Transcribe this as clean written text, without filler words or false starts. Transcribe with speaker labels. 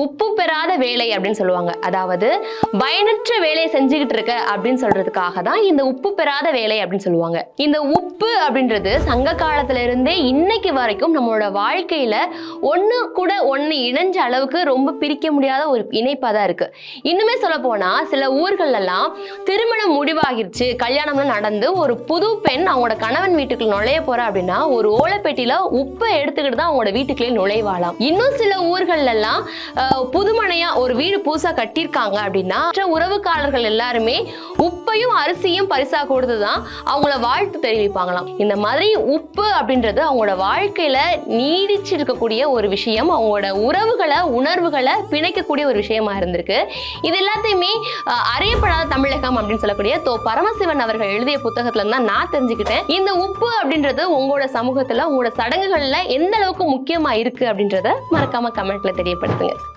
Speaker 1: உப்பு பெறாத வேலை அப்படின்னு சொல்லுவாங்க. அதாவது பயனற்ற வேலையை செஞ்சுக்கிட்டு இருக்க அப்படின்னு சொல்றதுக்காக தான் இந்த உப்பு பெறாத வேலை அப்படின்னு சொல்லுவாங்க. இந்த உப்பு அப்படின்றது சங்க காலத்துல இருந்தே இன்னைக்கு வரைக்கும் நம்மளோட வாழ்க்கையில ஒண்ணு கூட ஒண்ணு இணைஞ்ச அளவுக்கு ரொம்ப பிரிக்க முடியாத ஒரு இணைப்பா தான் இருக்கு. இன்னுமே சொல்ல போனா சில ஊர்கள்ல எல்லாம் திருமணம் முடிவாகிருச்சு, கல்யாணம்லாம் நடந்து ஒரு புது பெண் அவங்களோட கணவன் வீட்டுக்குள்ள நுழைய போறா அப்படின்னா ஒரு ஓலைப்பெட்டியில உப்பை எடுத்துக்கிட்டு தான் அவங்களோட வீட்டுக்குள்ளே நுழைவாளாம். இன்னும் சில ஊர்கள்ல எல்லாம் புதுமனையா ஒரு வீடு புதுசா கட்டியிருக்காங்க அப்படின்னா உறவுக்காரர்கள் எல்லாருமே உப்பையும் அரிசியும் பரிசா கொடுத்துதான் அவங்கள வாழ்த்து தெரிவிப்பாங்களாம். இந்த மாதிரி உப்பு அப்படின்றது அவங்களோட வாழ்க்கையில நீடிச்சு இருக்கக்கூடிய ஒரு விஷயம், அவங்களோட உறவுகளை உணர்வுகளை பிணைக்கக்கூடிய ஒரு விஷயமா இருந்திருக்கு. இது எல்லாத்தையுமே அறியப்படாத தமிழகம் அப்படின்னு சொல்லக்கூடிய பரமசிவன் அவர்கள் எழுதிய புத்தகத்துல தான் நான் தெரிஞ்சுக்கிட்டேன். இந்த உப்பு அப்படின்றது உங்களோட சமூகத்துல உங்களோட சடங்குகள்ல எந்த அளவுக்கு முக்கியமா இருக்கு அப்படின்றத மறக்காம கமெண்ட்ல தெரியப்படுத்துங்க.